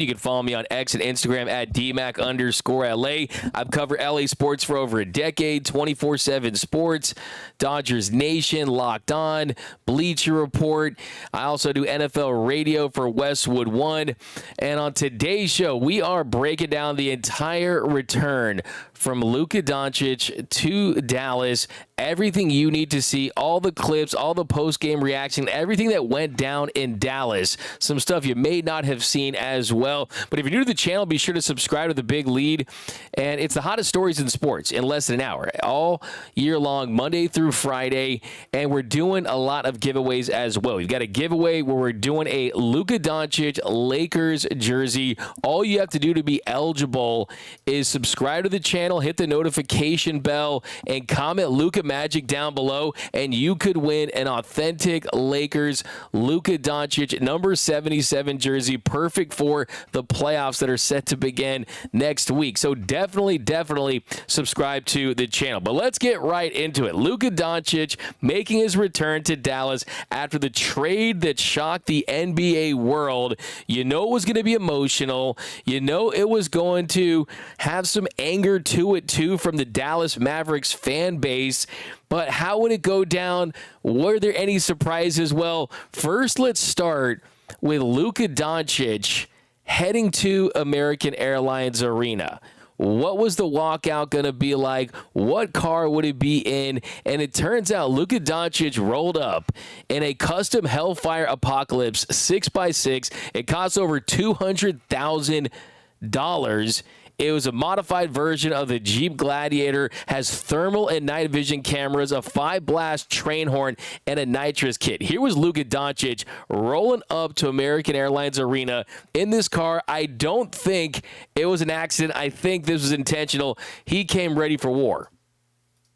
You can follow me on X and Instagram at DMAC_LA. I've covered LA sports for over a decade, 24/7 sports, Dodgers Nation, Locked On, Bleacher Report. I also do NFL radio for Westwood One. And on today's show, we are breaking down the entire return from Luka Doncic to Dallas. Everything you need to see, all the clips, all the post-game reaction, everything that went down in Dallas. Some stuff you may not have seen as well. But if you're new to the channel, be sure to subscribe to The Big Lead. And it's the hottest stories in sports in less than an hour, all year long, Monday through Friday. And we're doing a lot of giveaways as well. We've got a giveaway where we're doing a Luka Doncic Lakers jersey. All you have to do to be eligible is subscribe to the channel, hit the notification bell, and comment Luka Magic down below, and you could win an authentic Lakers Luka Doncic number 77 jersey, perfect for the playoffs that are set to begin next week. So definitely subscribe to the channel. But let's get right into it. Luka Doncic making his return to Dallas after the trade that shocked the NBA world. You know it was going to be emotional. You know it was going to have some anger to it too from the Dallas Mavericks fan base. But how would it go down? Were there any surprises? Well, first let's start with Luka Doncic heading to American Airlines Arena. What was the walkout going to be like? What car would it be in? And it turns out Luka Doncic rolled up in a custom Hellfire Apocalypse 6x6. It cost over $200,000. It was a modified version of the Jeep Gladiator, has thermal and night vision cameras, a 5-blast train horn, and a nitrous kit. Here was Luka Doncic rolling up to American Airlines Arena in this car. I don't think it was an accident. I think this was intentional. He came ready for war.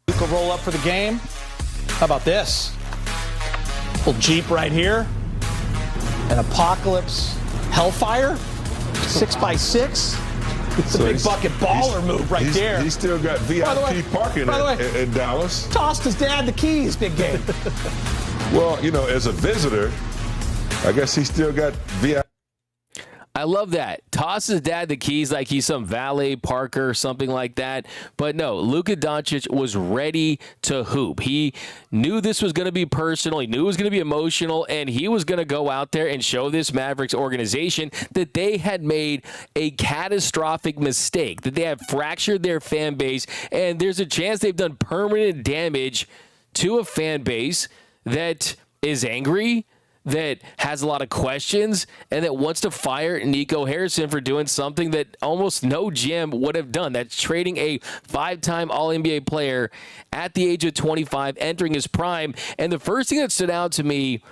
Luka roll up for the game. How about this? Little Jeep right here. An Apocalypse Hellfire 6x6. It's a big bucket baller move right there. He still got VIP parking in Dallas. Tossed his dad the keys, big game. Well, you know, as a visitor, I guess he still got VIP. I love that. Toss his dad the keys like he's some valet parker or something like that. But no, Luka Doncic was ready to hoop. He knew this was going to be personal. He knew it was going to be emotional, and he was going to go out there and show this Mavericks organization that they had made a catastrophic mistake, that they have fractured their fan base, and there's a chance they've done permanent damage to a fan base that is angry, that has a lot of questions, and that wants to fire Nico Harrison for doing something that almost no GM would have done. That's trading a 5-time All-NBA player at the age of 25, entering his prime. And the first thing that stood out to me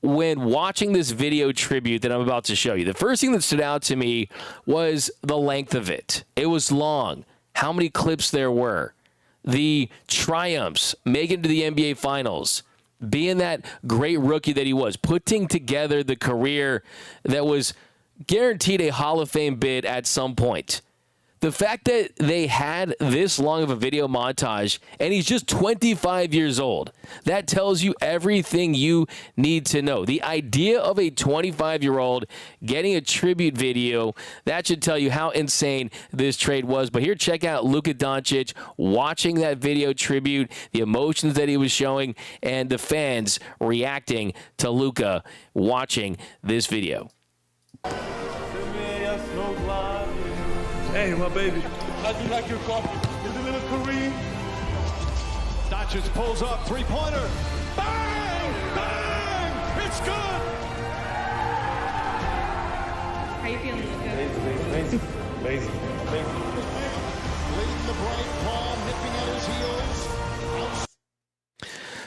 when watching this video tribute that I'm about to show you, the first thing that stood out to me was the length of it. It was long. How many clips there were. The triumphs, making it to the NBA Finals, being that great rookie that he was, putting together the career that was guaranteed a Hall of Fame bid at some point. The fact that they had this long of a video montage, and he's just 25 years old, that tells you everything you need to know. The idea of a 25-year-old getting a tribute video, that should tell you how insane this trade was. But here, check out Luka Doncic watching that video tribute, the emotions that he was showing, and the fans reacting to Luka watching this video. Hey, my baby. How'd you like your coffee? Is it a little Kareem? Doncic pulls up, three-pointer. Bang! Bang! It's good! How you feeling, Luka? Amazing. Leading the bright palm, nipping at his heels.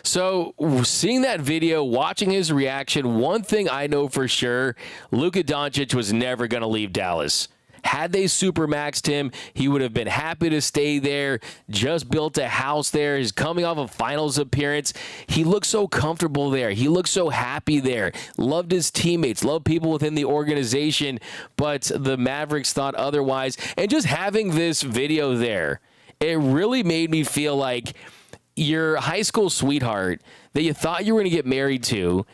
So seeing that video, watching his reaction, one thing I know for sure, Luka Doncic was never going to leave Dallas. Had they supermaxed him, he would have been happy to stay there, just built a house there. He's coming off a finals appearance. He looked so comfortable there. He looked so happy there. Loved his teammates, loved people within the organization, but the Mavericks thought otherwise. And just having this video there, it really made me feel like your high school sweetheart that you thought you were going to get married to,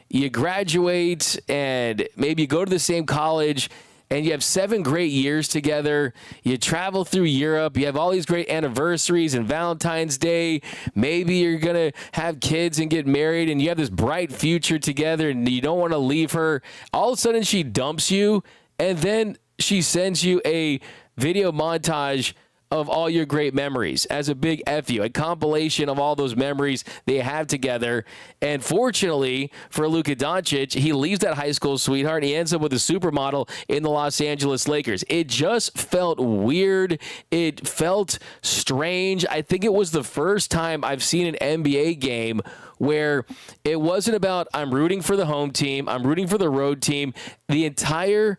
you graduate and maybe you go to the same college, and you have 7 great years together. You travel through Europe. You have all these great anniversaries and Valentine's Day. Maybe you're going to have kids and get married, and you have this bright future together, and you don't want to leave her. All of a sudden, she dumps you, and then she sends you a video montage of all your great memories as a big F you, a compilation of all those memories they have together. And fortunately for Luka Doncic, he leaves that high school sweetheart and he ends up with a supermodel in the Los Angeles Lakers. It just felt weird. It felt strange. I think it was the first time I've seen an NBA game where it wasn't about I'm rooting for the home team, I'm rooting for the road team. The entire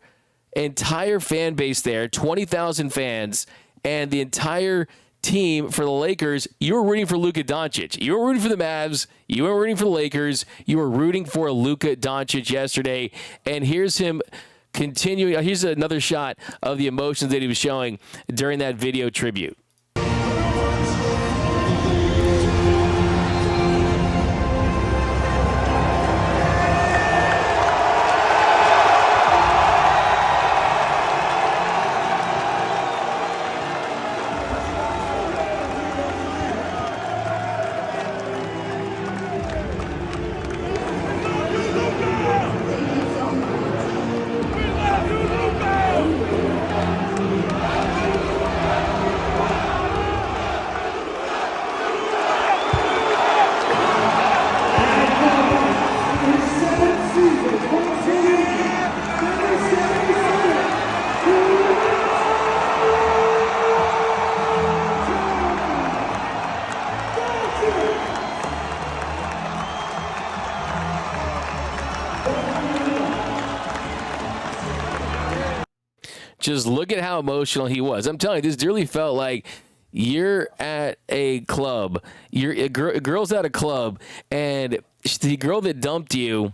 fan base there, 20,000 fans, and the entire team for the Lakers, you were rooting for Luka Doncic. You were rooting for the Mavs. You were rooting for the Lakers. You were rooting for Luka Doncic yesterday. And here's him continuing. Here's another shot of the emotions that he was showing during that video tribute. Just look at how emotional he was. I'm telling you, this really felt like you're at a club. A girl's at a club, and the girl that dumped you,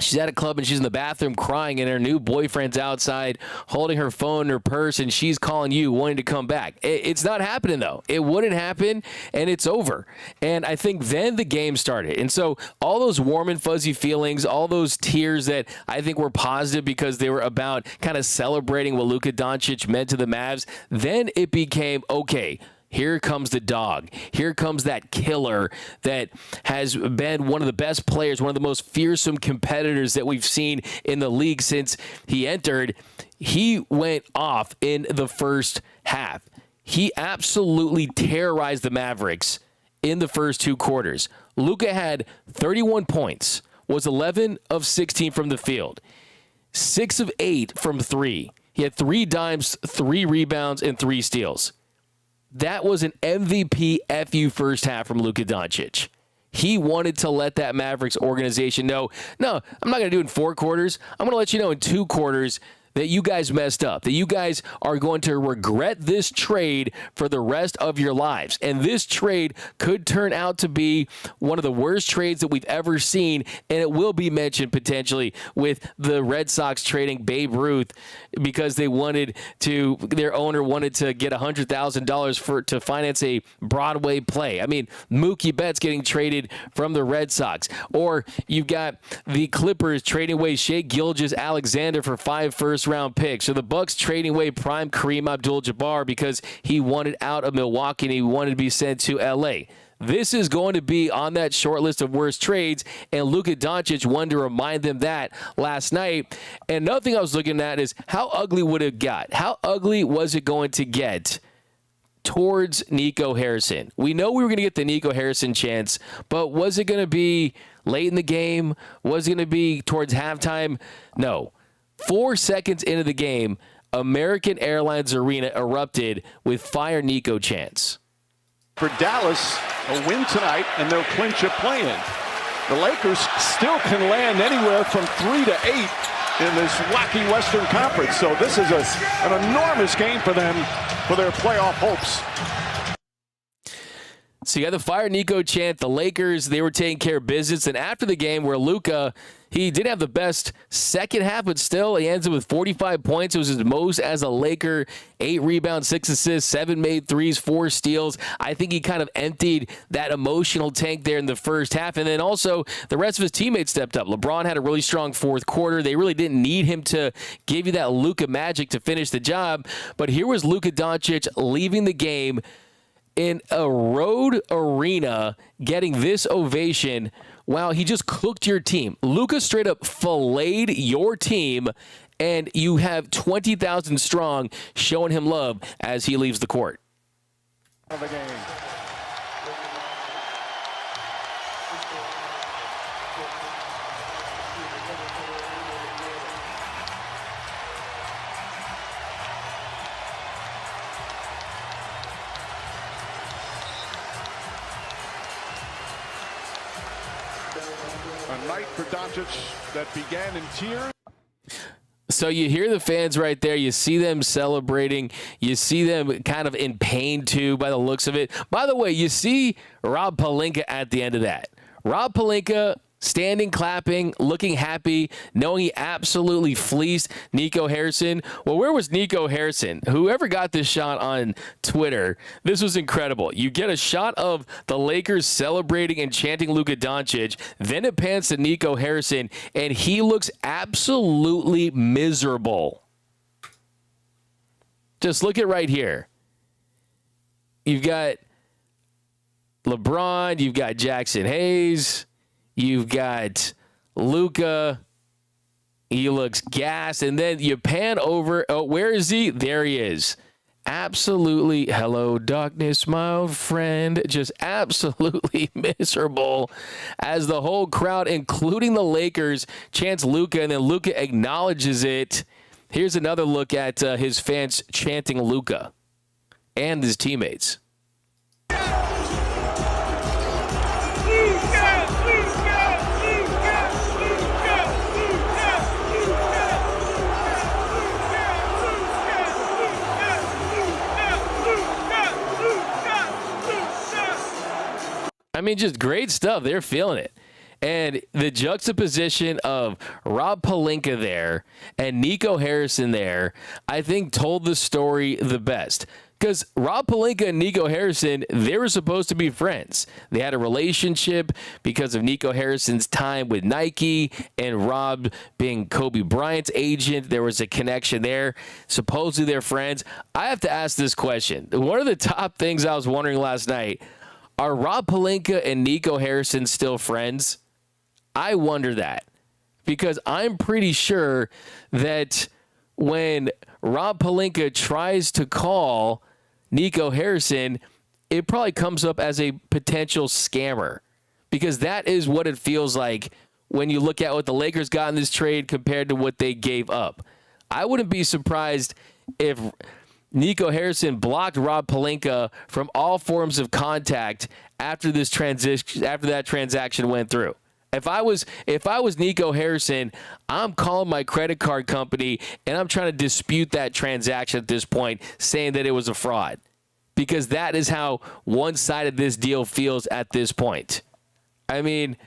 she's at a club and she's in the bathroom crying, and her new boyfriend's outside holding her phone and her purse, and she's calling you wanting to come back. It's not happening, though. It wouldn't happen, and it's over. And I think then the game started. And so all those warm and fuzzy feelings, all those tears that I think were positive because they were about kind of celebrating what Luka Doncic meant to the Mavs, then it became, okay, here comes the dog. Here comes that killer that has been one of the best players, one of the most fearsome competitors that we've seen in the league since he entered. He went off in the first half. He absolutely terrorized the Mavericks in the first 2 quarters. Luka had 31 points, was 11 of 16 from the field, 6 of 8 from 3. He had 3 dimes, 3 rebounds, and 3 steals. That was an MVP FU first half from Luka Doncic. He wanted to let that Mavericks organization know, no, I'm not going to do it in 4 quarters. I'm going to let you know in 2 quarters that you guys messed up, that you guys are going to regret this trade for the rest of your lives. And this trade could turn out to be one of the worst trades that we've ever seen, and it will be mentioned potentially with the Red Sox trading Babe Ruth because their owner wanted to get $100,000 to finance a Broadway play. I mean, Mookie Betts getting traded from the Red Sox. Or you've got the Clippers trading away Shai Gilgeous-Alexander for 5 first-round picks. So the Bucks trading away prime Kareem Abdul-Jabbar because he wanted out of Milwaukee and he wanted to be sent to L.A. This is going to be on that short list of worst trades, and Luka Doncic wanted to remind them that last night. And another thing I was looking at is how ugly would it got? How ugly was it going to get towards Nico Harrison? We know we were going to get the Nico Harrison chance, but was it going to be late in the game? Was it going to be towards halftime? No. 4 seconds into the game, American Airlines Arena erupted with Fire Nico chants. For Dallas, a win tonight, and they'll clinch a play-in. The Lakers still can land anywhere from 3 to 8 in this wacky Western Conference. So this is an enormous game for them for their playoff hopes. So you got the Fire Nico chant. The Lakers, they were taking care of business. And after the game where Luka, he didn't have the best second half, but still he ends up with 45 points. It was his most as a Laker. 8 rebounds, 6 assists, 7 made threes, 4 steals. I think he kind of emptied that emotional tank there in the first half. And then also the rest of his teammates stepped up. LeBron had a really strong fourth quarter. They really didn't need him to give you that Luka magic to finish the job. But here was Luka Doncic leaving the game in a road arena, getting this ovation. Wow, he just cooked your team. Luka straight up filleted your team, and you have 20,000 strong showing him love as he leaves the court. Of the game. A night for Doncic that began in tears. So you hear the fans right there. You see them celebrating. You see them kind of in pain, too, by the looks of it. By the way, you see Rob Pelinka at the end of that. Rob Pelinka standing, clapping, looking happy, knowing he absolutely fleeced Nico Harrison. Well, where was Nico Harrison? Whoever got this shot on Twitter, this was incredible. You get a shot of the Lakers celebrating and chanting Luka Doncic, then it pans to Nico Harrison, and he looks absolutely miserable. Just look at right here. You've got LeBron, you've got Jackson Hayes, you've got Luka. He looks gassed. And then you pan over. Oh, where is he? There he is. Absolutely. Hello, darkness, my old friend. Just absolutely miserable as the whole crowd, including the Lakers, chants Luka, and then Luka acknowledges it. Here's another look at his fans chanting Luka and his teammates. I mean, just great stuff. They're feeling it. And the juxtaposition of Rob Pelinka there and Nico Harrison there, I think told the story the best. Because Rob Pelinka and Nico Harrison, they were supposed to be friends. They had a relationship because of Nico Harrison's time with Nike and Rob being Kobe Bryant's agent. There was a connection there. Supposedly they're friends. I have to ask this question. One of the top things I was wondering last night, are Rob Pelinka and Nico Harrison still friends? I wonder that, because I'm pretty sure that when Rob Pelinka tries to call Nico Harrison, it probably comes up as a potential scammer, because that is what it feels like when you look at what the Lakers got in this trade compared to what they gave up. I wouldn't be surprised if Nico Harrison blocked Rob Pelinka from all forms of contact after this transition, after that transaction went through. If I was Nico Harrison, I'm calling my credit card company and I'm trying to dispute that transaction at this point, saying that it was a fraud, because that is how one-sided this deal feels at this point. I mean,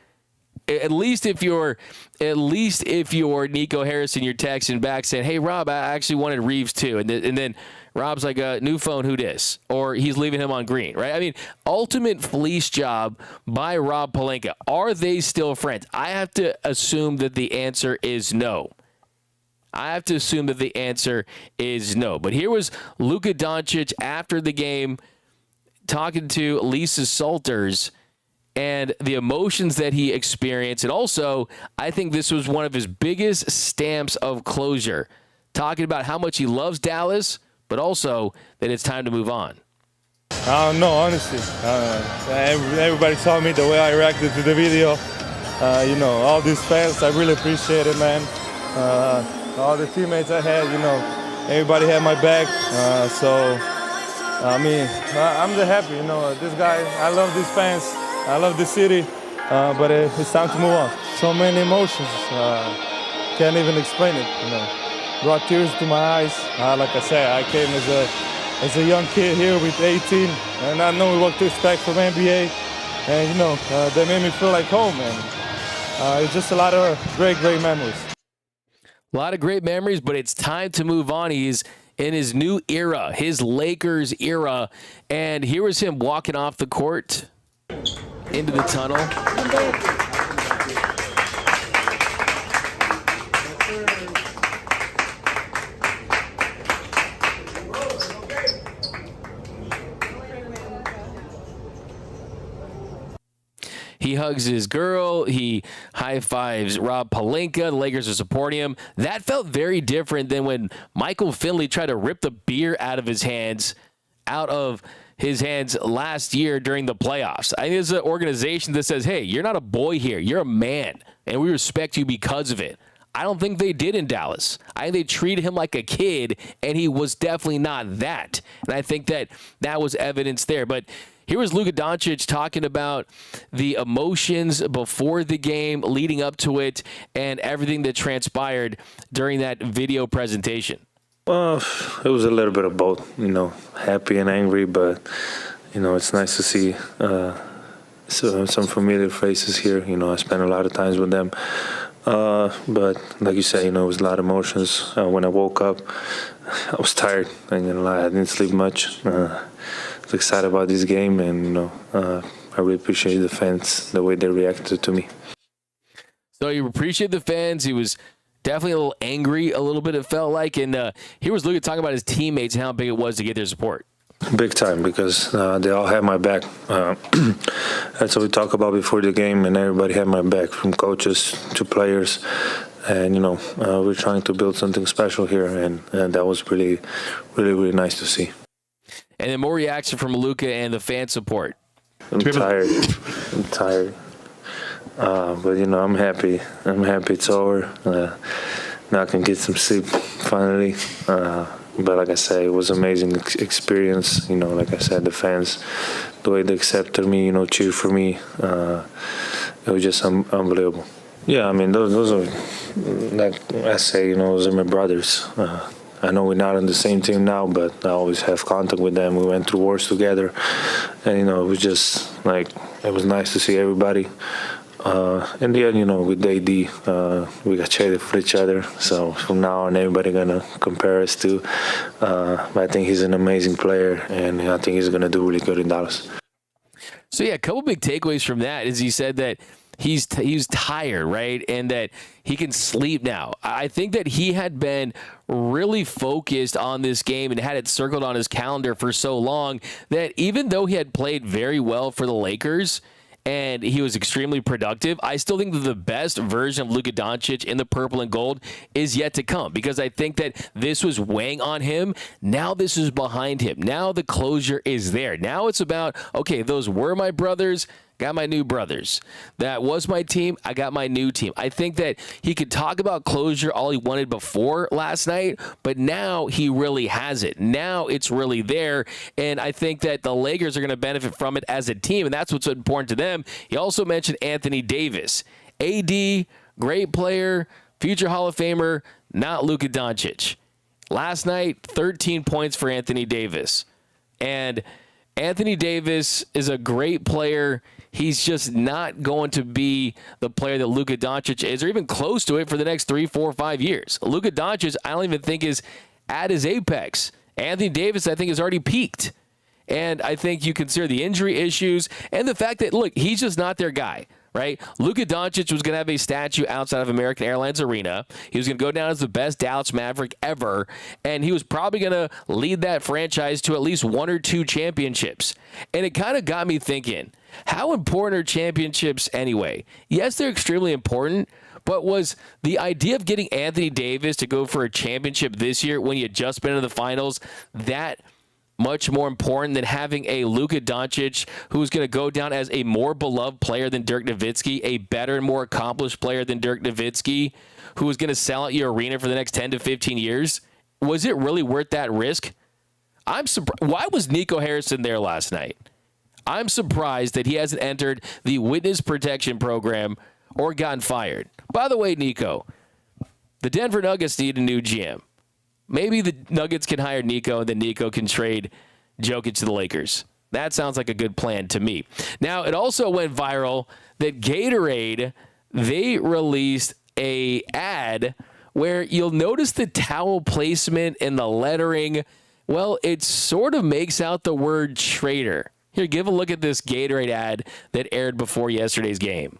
at least if you're Nico Harrison, you're texting back saying, "Hey Rob, I actually wanted Reeves too," and then Rob's like, "New phone, who dis?" Or he's leaving him on green, right? I mean, ultimate fleece job by Rob Pelinka. Are they still friends? I have to assume that the answer is no. But here was Luka Doncic after the game talking to Lisa Salters and the emotions that he experienced. And also, I think this was one of his biggest stamps of closure, talking about how much he loves Dallas, but also that it's time to move on. I don't know, honestly. Everybody saw me the way I reacted to the video. All these fans, I really appreciate it, man. All the teammates I had, everybody had my back. I'm just happy, this guy, I love these fans. I love the city, but it's time to move on. So many emotions, can't even explain it. Brought tears to my eyes. Like I said, I came as as a young kid here with 18, and not knowing what to expect from NBA. And, they made me feel like home, and it's just a lot of great memories. A lot of great memories, but it's time to move on. He's in his new era, his Lakers era, and here was him walking off the court into the tunnel. He hugs his girl. He high-fives Rob Pelinka. The Lakers are supporting him. That felt very different than when Michael Finley tried to rip the beer out of his hands last year during the playoffs. I think there's an organization that says, hey, you're not a boy here. You're a man, and we respect you because of it. I don't think they did in Dallas. I think they treated him like a kid, and he was definitely not that. And I think that was evidence there. But here was Luka Doncic talking about the emotions before the game, leading up to it, and everything that transpired during that video presentation. Well, it was a little bit of both, happy and angry, but, it's nice to see some familiar faces here. I spent a lot of times with them. But like you said, it was a lot of emotions. When I woke up, I was tired. I ain't gonna lie, I didn't sleep much. I was excited about this game, and I really appreciate the fans, the way they reacted to me. So you appreciate the fans. He was definitely a little angry, a little bit, it felt like. And here was Luka talking about his teammates and how big it was to get their support. Big time, because they all had my back. That's what we talked about before the game, and everybody had my back, from coaches to players. And, we're trying to build something special here, and that was really, really, really nice to see. And then more reaction from Luka and the fan support. I'm tired. But, I'm happy. It's over. Now I can get some sleep, finally. But like I said, it was an amazing experience. Like I said, the fans, the way they accepted me, cheered for me, it was just unbelievable. Yeah, those are, like I say, those are my brothers. I know we're not on the same team now, but I always have contact with them. We went through wars together, and it was just it was nice to see everybody. In the end, with AD, we got traded for each other. So from now on, everybody gonna compare us to. But I think he's an amazing player, and I think he's gonna do really good in Dallas. So yeah, a couple big takeaways from that is he said that he's tired, right, and that he can sleep now. I think that he had been really focused on this game and had it circled on his calendar for so long that even though he had played very well for the Lakers and he was extremely productive, I still think that the best version of Luka Doncic in the purple and gold is yet to come, because I think that this was weighing on him. Now this is behind him. Now the closure is there. Now it's about, okay, those were my brothers, got my new brothers. That was my team, I got my new team. I think that he could talk about closure all he wanted before last night, but now he really has it. Now it's really there, and I think that the Lakers are going to benefit from it as a team, and that's what's important to them. He also mentioned Anthony Davis. AD, great player, future Hall of Famer, not Luka Doncic. Last night, 13 points for Anthony Davis. And Anthony Davis is a great player. He's just not going to be the player that Luka Doncic is, or even close to it, for the next 3, 4, 5 years. Luka Doncic, I don't even think, is at his apex. Anthony Davis, I think, has already peaked. And I think you consider the injury issues and the fact that, look, he's just not their guy, right? Luka Doncic was going to have a statue outside of American Airlines Arena. He was going to go down as the best Dallas Maverick ever, and he was probably going to lead that franchise to at least 1 or 2 championships. And it kind of got me thinking, how important are championships anyway? Yes, they're extremely important, but was the idea of getting Anthony Davis to go for a championship this year when he had just been in the finals that much more important than having a Luka Doncic who's going to go down as a more beloved player than Dirk Nowitzki, a better and more accomplished player than Dirk Nowitzki, who is going to sell out your arena for the next 10 to 15 years? Was it really worth that risk? I'm surprised. Why was Nico Harrison there last night? I'm surprised that he hasn't entered the witness protection program or gotten fired. By the way, Nico, the Denver Nuggets need a new GM. maybe the Nuggets can hire Nico and then Nico can trade Jokic to the Lakers. That sounds like a good plan to me. Now, it also went viral that Gatorade, they released a ad where you'll notice the towel placement and the lettering. Well, it sort of makes out the word traitor. Here, give a look at this Gatorade ad that aired before yesterday's game.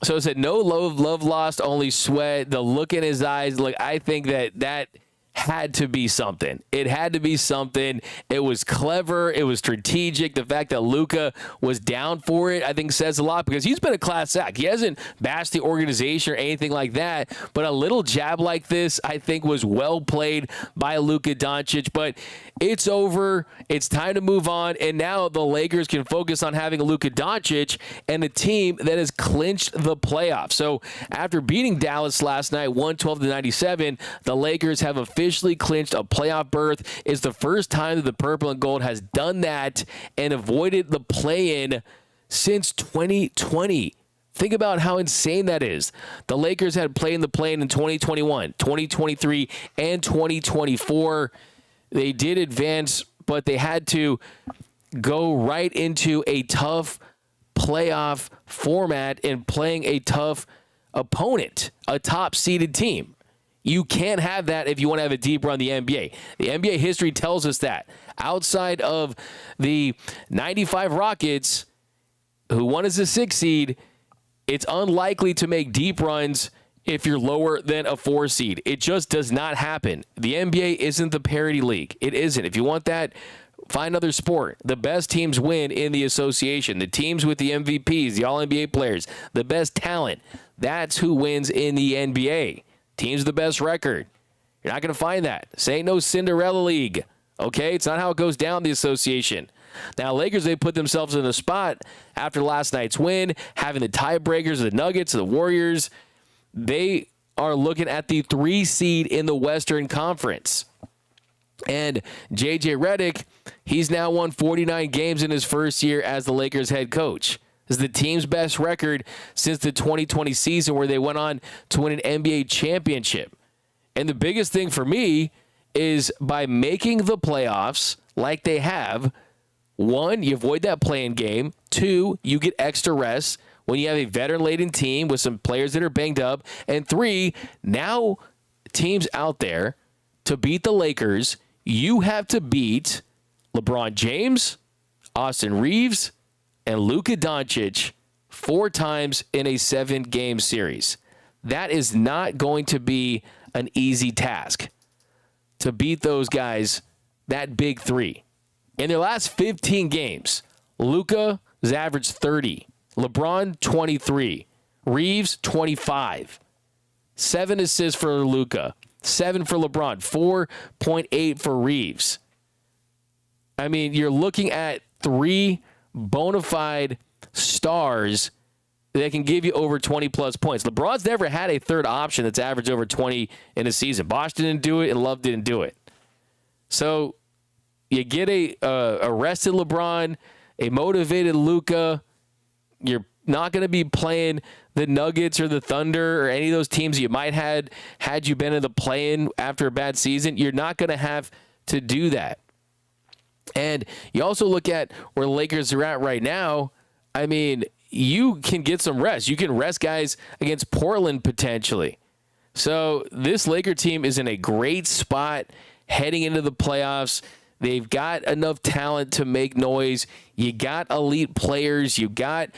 So it said, no love lost, only sweat. The look in his eyes, like, I think that had to be something. It had to be something. It was clever. It was strategic. The fact that Luka was down for it, I think, says a lot because he's been a class act. He hasn't bashed the organization or anything like that, but a little jab like this, I think, was well played by Luka Doncic. But it's over. It's time to move on. And now the Lakers can focus on having a Luka Doncic and a team that has clinched the playoffs. So after beating Dallas last night, 112-97, the Lakers have officially clinched a playoff berth. It's the first time that the Purple and Gold has done that and avoided the play-in since 2020. Think about how insane that is. The Lakers had played in the play-in 2021, 2023, and 2024. They did advance, but they had to go right into a tough playoff format and playing a tough opponent, a top-seeded team. You can't have that if you want to have a deep run in the NBA. The NBA history tells us that. Outside of the 95 Rockets, who won as a 6 seed, it's unlikely to make deep runs if you're lower than a 4 seed. It just does not happen. The NBA isn't the parity league. It isn't. If you want that, find another sport. The best teams win in the association. The teams with the MVPs, the All-NBA players, the best talent, that's who wins in the NBA. Teams with the best record. You're not going to find that. This ain't no Cinderella league. Okay? It's not how it goes down the association. Now, Lakers, they put themselves in a spot after last night's win, having the tiebreakers, the Nuggets, the Warriors. They are looking at the 3 seed in the Western Conference. And J.J. Redick, he's now won 49 games in his first year as the Lakers head coach. This is the team's best record since the 2020 season where they went on to win an NBA championship. And the biggest thing for me is by making the playoffs like they have, 1, you avoid that play-in game. 2, you get extra rest when you have a veteran-laden team with some players that are banged up. And 3, now teams out there, to beat the Lakers, you have to beat LeBron James, Austin Reeves, and Luka Doncic 4 times in a 7-game series. That is not going to be an easy task to beat those guys, that big 3. In their last 15 games, Luka has averaged 30, LeBron 23, Reeves 25, 7 assists for Luka, 7 for LeBron, 4.8 for Reeves. I mean, you're looking at 3 bona fide stars that can give you over 20-plus points. LeBron's never had a third option that's averaged over 20 in a season. Bosh didn't do it, and Love didn't do it. So you get a rested LeBron, a motivated Luka. You're not going to be playing the Nuggets or the Thunder or any of those teams you might had you been in the play-in after a bad season. You're not going to have to do that. And you also look at where the Lakers are at right now. I mean, you can get some rest. You can rest guys against Portland potentially. So this Laker team is in a great spot heading into the playoffs. They've got enough talent to make noise. You got elite players. You got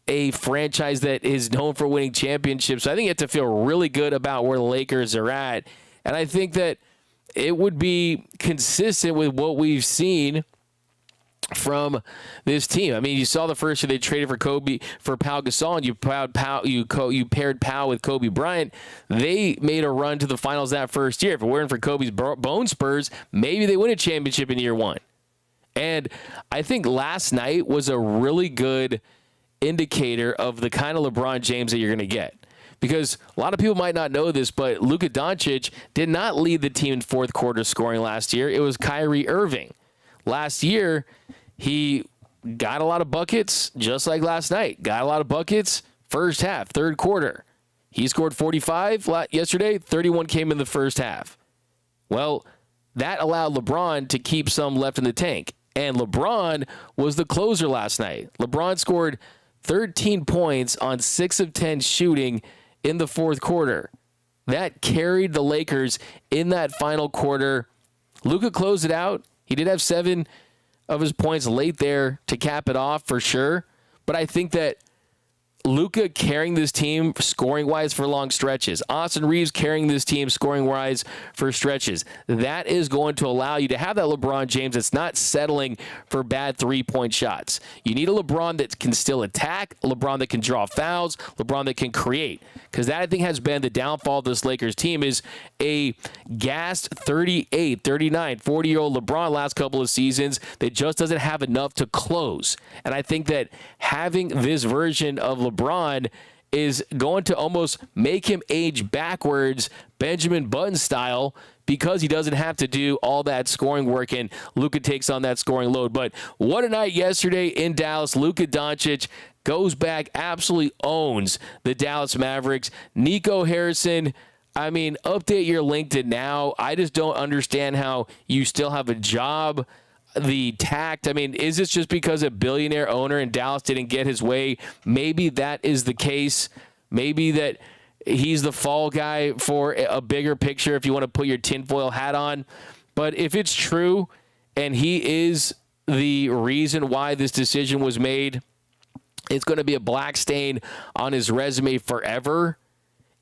a franchise that is known for winning championships. So I think you have to feel really good about where the Lakers are at. And I think that it would be consistent with what we've seen from this team. I mean, you saw the first year they traded for Pau Gasol, and you paired Pau with Kobe Bryant. They made a run to the finals that first year. If it weren't for Kobe's bone spurs, maybe they win a championship in year 1. And I think last night was a really good indicator of the kind of LeBron James that you're going to get. because a lot of people might not know this, but Luka Doncic did not lead the team in fourth quarter scoring last year. It was Kyrie Irving. Last year, he got a lot of buckets, just like last night. Got a lot of buckets first half, third quarter. He scored 45 yesterday. 31 came in the first half. Well, that allowed LeBron to keep some left in the tank. And LeBron was the closer last night. LeBron scored 13 points on 6 of 10 shooting in the fourth quarter. That carried the Lakers in that final quarter. Luka closed it out. He did have 7 of his points late there to cap it off for sure. But I think that Luka carrying this team scoring-wise for long stretches. Austin Reeves carrying this team scoring-wise for stretches. That is going to allow you to have that LeBron James that's not settling for bad three-point shots. You need a LeBron that can still attack, a LeBron that can draw fouls, LeBron that can create. Because that, I think, has been the downfall of this Lakers team is a gassed 38, 39, 40-year-old LeBron last couple of seasons that just doesn't have enough to close. And I think that having this version of LeBron is going to almost make him age backwards, Benjamin Button style, because he doesn't have to do all that scoring work, and Luka takes on that scoring load. But what a night yesterday in Dallas. Luka Doncic goes back, absolutely owns the Dallas Mavericks. Nico Harrison, I mean, update your LinkedIn now. I just don't understand how you still have a job. The tact, I mean, is this just because a billionaire owner in Dallas didn't get his way? Maybe that is the case. Maybe that he's the fall guy for a bigger picture if you want to put your tinfoil hat on. But if it's true and he is the reason why this decision was made, it's going to be a black stain on his resume forever.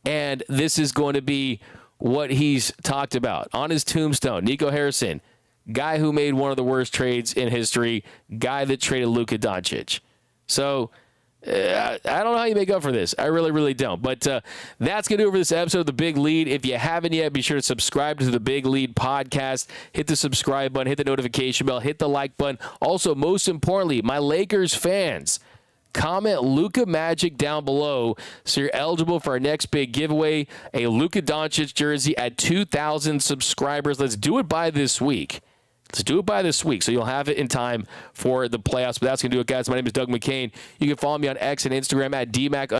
And this is going to be what he's talked about on his tombstone. Nico Harrison, guy who made one of the worst trades in history, guy that traded Luka Doncic. So I don't know how you make up for this. I really, really don't. But that's going to do it for this episode of The Big Lead. If you haven't yet, be sure to subscribe to The Big Lead podcast. Hit the subscribe button, hit the notification bell, hit the like button. Also, most importantly, my Lakers fans, comment Luka Magic down below so you're eligible for our next big giveaway, a Luka Doncic jersey at 2,000 subscribers. Let's do it by this week. Let's do it by this week, so you'll have it in time for the playoffs. But that's going to do it, guys. My name is Doug McKain. You can follow me on X and Instagram at DMac.